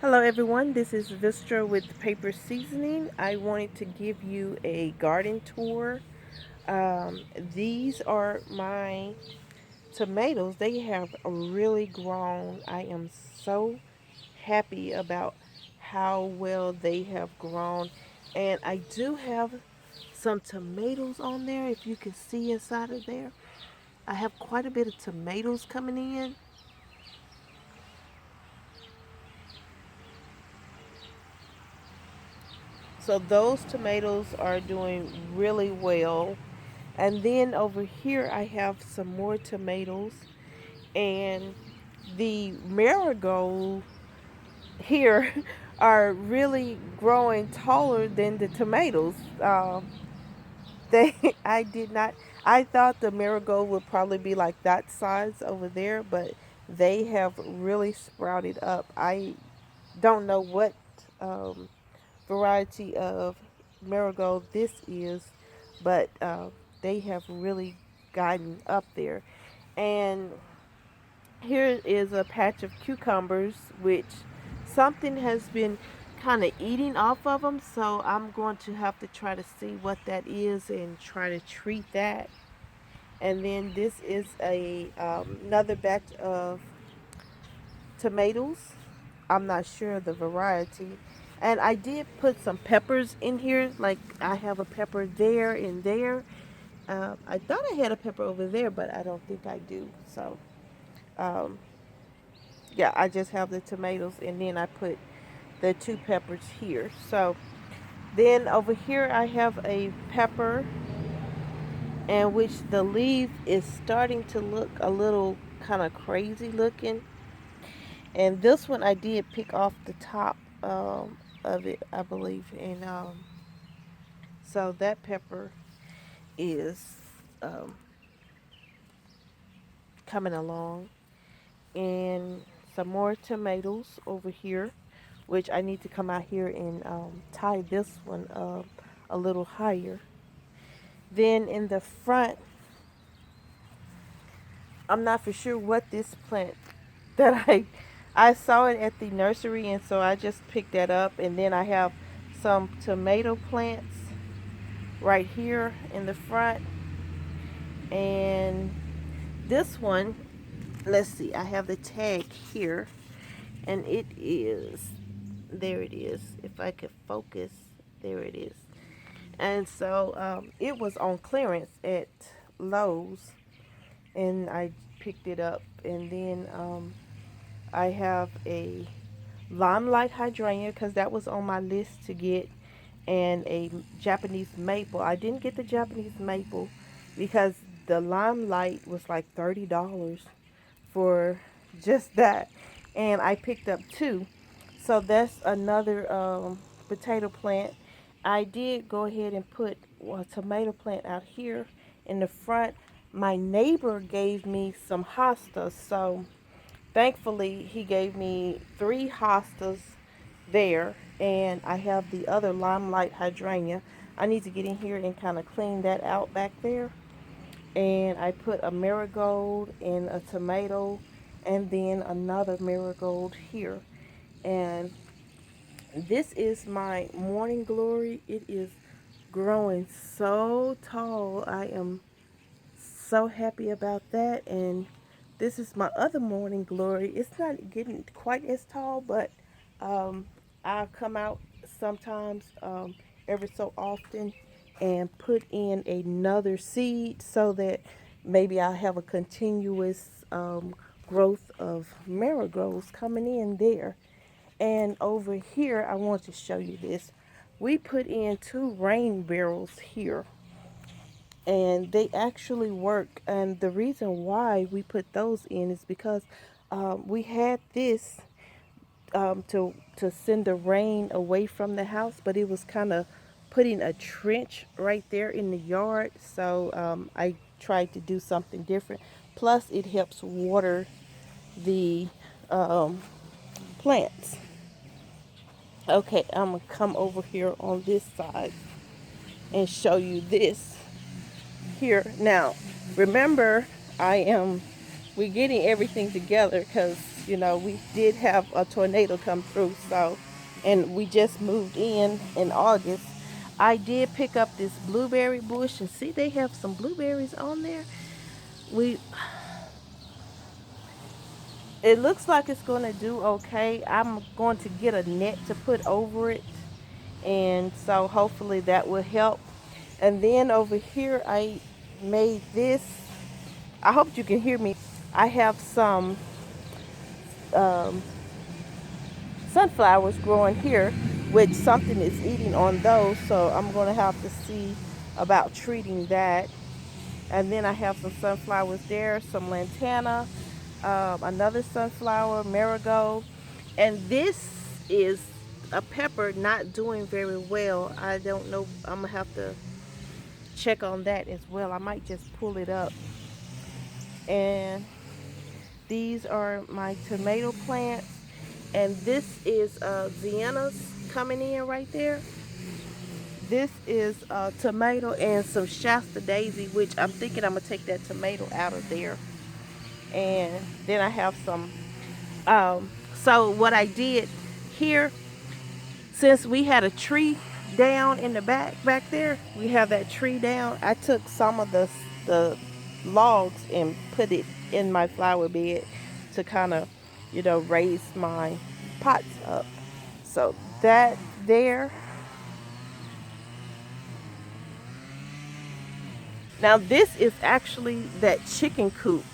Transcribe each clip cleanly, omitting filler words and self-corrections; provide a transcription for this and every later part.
Hello everyone, this is Vistra with Paper Seasoning. I wanted to give you a garden tour. These are my tomatoes. They have really grown. I am so happy about how well they have grown. And I do have some tomatoes on there, if you can see inside of there. I have quite a bit of tomatoes coming in. So those tomatoes are doing really well. And then over here, I have some more tomatoes. And the marigold here are really growing taller than the tomatoes. They, I did not, I thought the marigold would probably be like that size over there, but they have really sprouted up. I don't know what um, variety of marigold this is, but they have really gotten up there. And here is a patch of cucumbers, which something has been kind of eating off of them. So I'm going to have to try to see what that is and try to treat that. And then this is a another batch of tomatoes. I'm not sure the variety. And I did put some peppers in here. Like I have a pepper there and there. I thought I had a pepper over there, but I don't think I do. So um, yeah, I just have the tomatoes and then I put the two peppers here. So then over here I have a pepper and which the leaf is starting to look a little kind of crazy looking. And this one I did pick off the top of it, I believe. And so that pepper is um, coming along. And some more tomatoes over here, which I need to come out here and tie this one up a little higher. Then in the front, I'm not for sure what this plant that I saw it at the nursery, and so I just picked that up. And then I have some tomato plants right here in the front. And this one, let's see, I have the tag here, and it is, there it is. If I could focus, there it is. And so it was on clearance at Lowe's, and I picked it up. And then I have a Limelight Hydrangea because that was on my list to get, and a Japanese maple. I didn't get the Japanese maple because the Limelight was like $30 for just that, and I picked up two. So that's another potato plant. I did go ahead and put a tomato plant out here in the front. My neighbor gave me some hostas, so thankfully he gave me three hostas there, and I have the other Limelight Hydrangea. I need to get in here and kind of clean that out back there. And I put a marigold and a tomato and then another marigold here. And this is my morning glory. It is growing so tall. I am so happy about that. And this is my other morning glory. It's not getting quite as tall, but um, I'll come out sometimes every so often and put in another seed so that maybe I'll have a continuous growth of marigolds coming in there. And over here, I want to show you this. We put in two rain barrels here, and they actually work. And the reason why we put those in is because we had this to send the rain away from the house, but it was kind of putting a trench right there in the yard. So I tried to do something different. Plus, it helps water the um, plants. Okay, I'm gonna come over here on this side and show you this here. Now, remember, I am we're getting everything together because You know, we did have a tornado come through, so, and we just moved in August. I did pick up this blueberry bush, and see, they have some blueberries on there. We, it looks like it's going to do okay. I'm going to get a net to put over it, and so hopefully that will help. And then over here, I made this. I hope you can hear me. I have some um, sunflowers growing here, which something is eating on those, so I'm going to have to see about treating that. And then I have some sunflowers there, some lantana, another sunflower, marigold, and this is a pepper not doing very well. I don't know, I'm gonna have to check on that as well. I might just pull it up. And these are my tomato plants, and this is Vienna's coming in right there. This is tomato and some Shasta daisy, which I'm thinking I'm gonna take that tomato out of there. And then I have some. So what I did here, since we had a tree down in the back there, we have that tree down. I took some of the logs and put it in my flower bed to kind of, you know, raise my pots up. So that there. Now this is actually that chicken coop,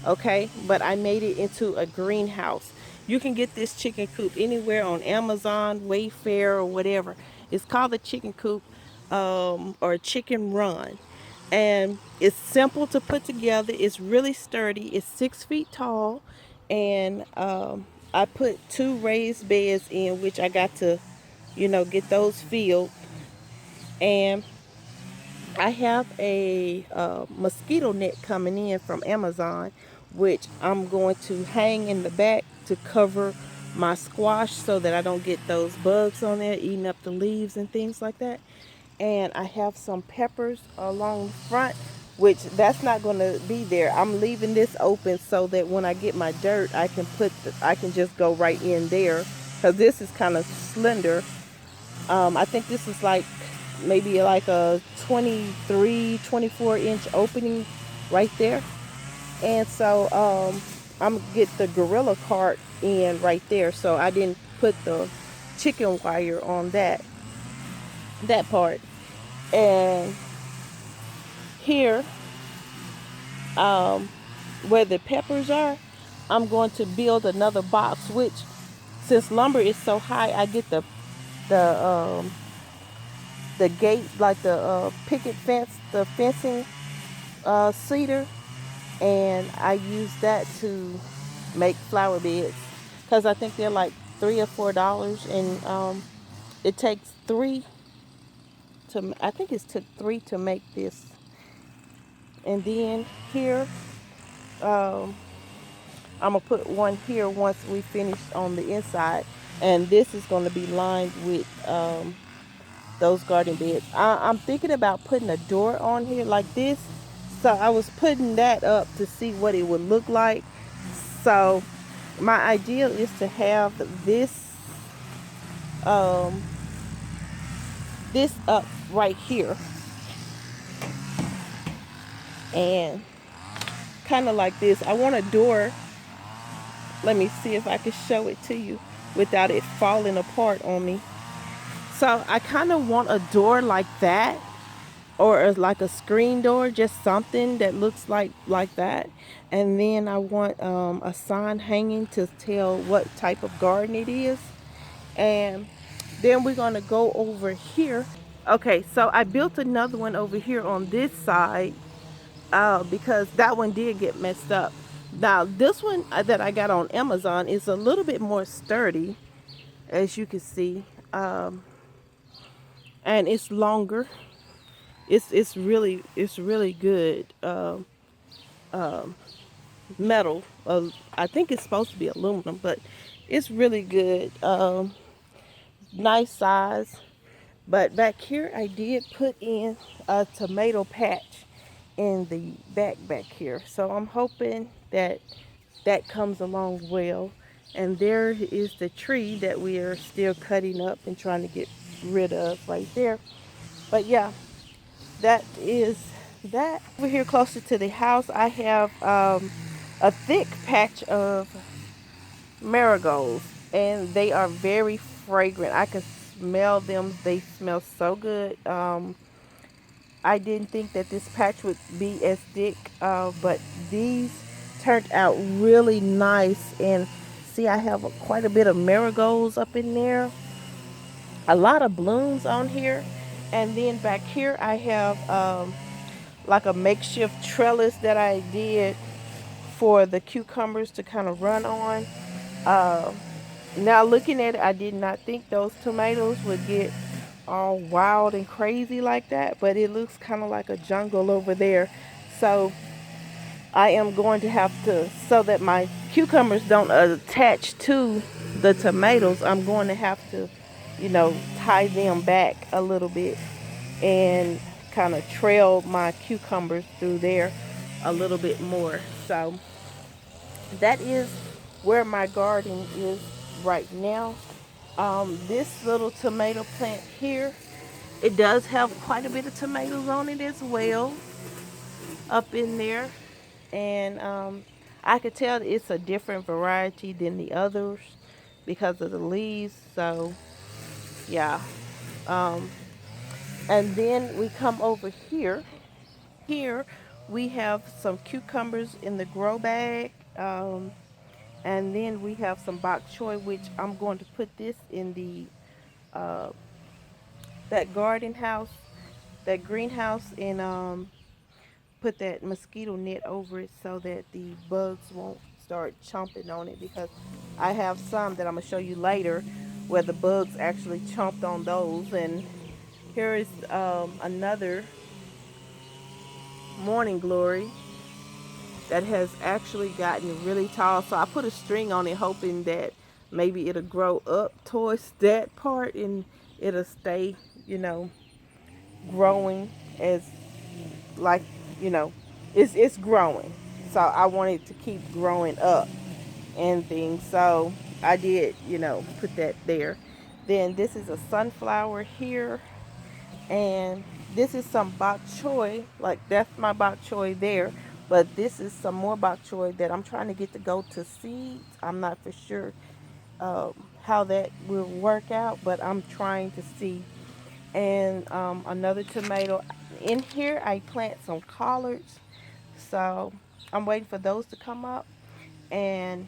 okay? But I made it into a greenhouse. You can get this chicken coop anywhere on Amazon, Wayfair, or whatever. It's called the chicken coop, or chicken run. And it's simple to put together. It's really sturdy. It's 6 feet tall. And I put 2 raised beds in, which I got to, you know, get those filled. And I have a mosquito net coming in from Amazon, which I'm going to hang in the back to cover my squash so that I don't get those bugs on there eating up the leaves and things like that. And I have some peppers along the front, which that's not going to be there. I'm leaving this open so that when I get my dirt, I can I can just go right in there, because this is kind of slender. I think this is like maybe like a 23, 24-inch opening right there. And so I'm gonna get the gorilla cart in right there. So I didn't put the chicken wire on that part. And here, where the peppers are, I'm going to build another box, which, since lumber is so high, I get the gate, like the picket fence, the fencing cedar, and I use that to make flower beds, because I think they're like $3 or $4, and it takes three to, I think it took three to make this. And then here, um, I'm gonna put one here once we finish on the inside, and this is going to be lined with those garden beds. I'm thinking about putting a door on here like this. So I was putting that up to see what it would look like. So my idea is to have um, this up right here, and kind of like this. I want a door. Let me see if I can show it to you without it falling apart on me. So I kind of want a door like that, or like a screen door, just something that looks like that. And then I want a sign hanging to tell what type of garden it is. And then we're going to go over here. Okay, so I built another one over here on this side, because that one did get messed up. Now this one that I got on Amazon is a little bit more sturdy, as you can see, and it's longer. It's really good metal. I think it's supposed to be aluminum, but it's really good. Nice size. But back here, I did put in a tomato patch in the back here. So I'm hoping that that comes along well. And there is the tree that we are still cutting up and trying to get rid of right there. But yeah, that is that. Over here closer to the house, I have a thick patch of marigolds, and they are very fragrant. I can smell them. They smell so good. I didn't think that this patch would be as thick, but these turned out really nice. And see, I have quite a bit of marigolds up in there, a lot of blooms on here. And then back here, I have like a makeshift trellis that I did for the cucumbers to kind of run on. Uh, Now looking at it, I did not think those tomatoes would get all wild and crazy like that, but it looks kind of like a jungle over there. So I am going to have to, so that my cucumbers don't attach to the tomatoes, I'm going to have to, tie them back a little bit and kind of trail my cucumbers through there a little bit more. So that is where my garden is right now. This little tomato plant here, it does have quite a bit of tomatoes on it as well up in there. And I could tell it's a different variety than the others because of the leaves. So yeah. Um, and then we come over here. Here we have some cucumbers in the grow bag. And then we have some bok choy, which I'm going to put this in the uh, that garden house, that greenhouse, and put that mosquito net over it so that the bugs won't start chomping on it, because I have some that I'm gonna show you later where the bugs actually chomped on those. And here is another morning glory that has actually gotten really tall. So I put a string on it hoping that maybe it'll grow up towards that part and it'll stay, you know, growing as like, you know, it's growing. So I wanted to keep growing up and things. So I did, put that there. Then this is a sunflower here, and this is some bok choy. Like that's my bok choy there. But this is some more bok choy that I'm trying to get to go to seeds. I'm not for sure how that will work out, but I'm trying to see. And another tomato. In here, I plant some collards. So I'm waiting for those to come up. And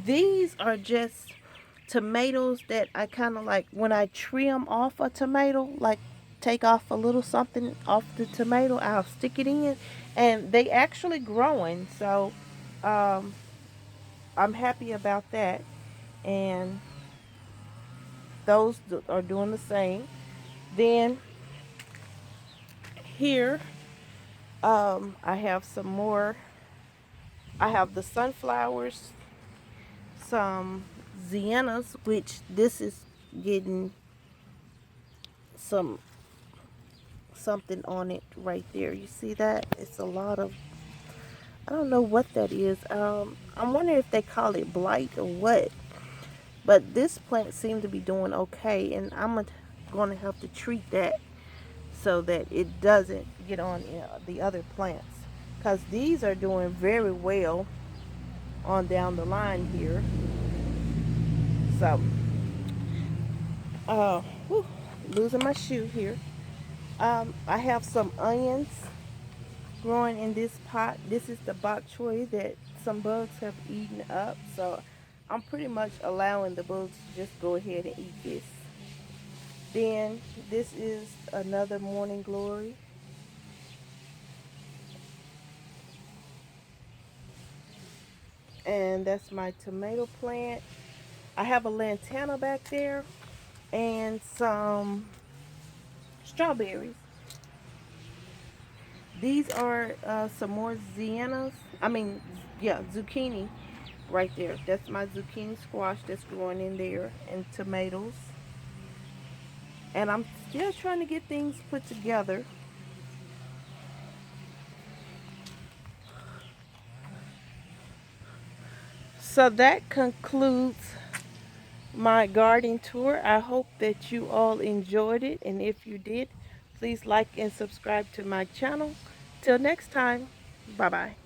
these are just tomatoes that I kind of like when I trim off a tomato, like take off a little something off the tomato, I'll stick it in, and they actually growing. So um, I'm happy about that. And those are doing the same. Then here, I have some more. I have the sunflowers, some Zianas, which this is getting some something on it right there. You see that? It's a lot of, I don't know what that is. I'm wondering if they call it blight or what. But this plant seemed to be doing okay, and I'm going to have to treat that so that it doesn't get on the other plants. Because these are doing very well on down the line here. So, whew, losing my shoe here. I have some onions growing in this pot. This is the bok choy that some bugs have eaten up. So I'm pretty much allowing the bugs to just go ahead and eat this. Then this is another morning glory. And that's my tomato plant. I have a lantana back there and some strawberries. These are some more Zianas. I mean, yeah, zucchini right there. That's my zucchini squash that's growing in there, and tomatoes. And I'm still trying to get things put together. So that concludes my garden tour. I hope that you all enjoyed it, and if you did, please like and subscribe to my channel. Till next time, bye bye.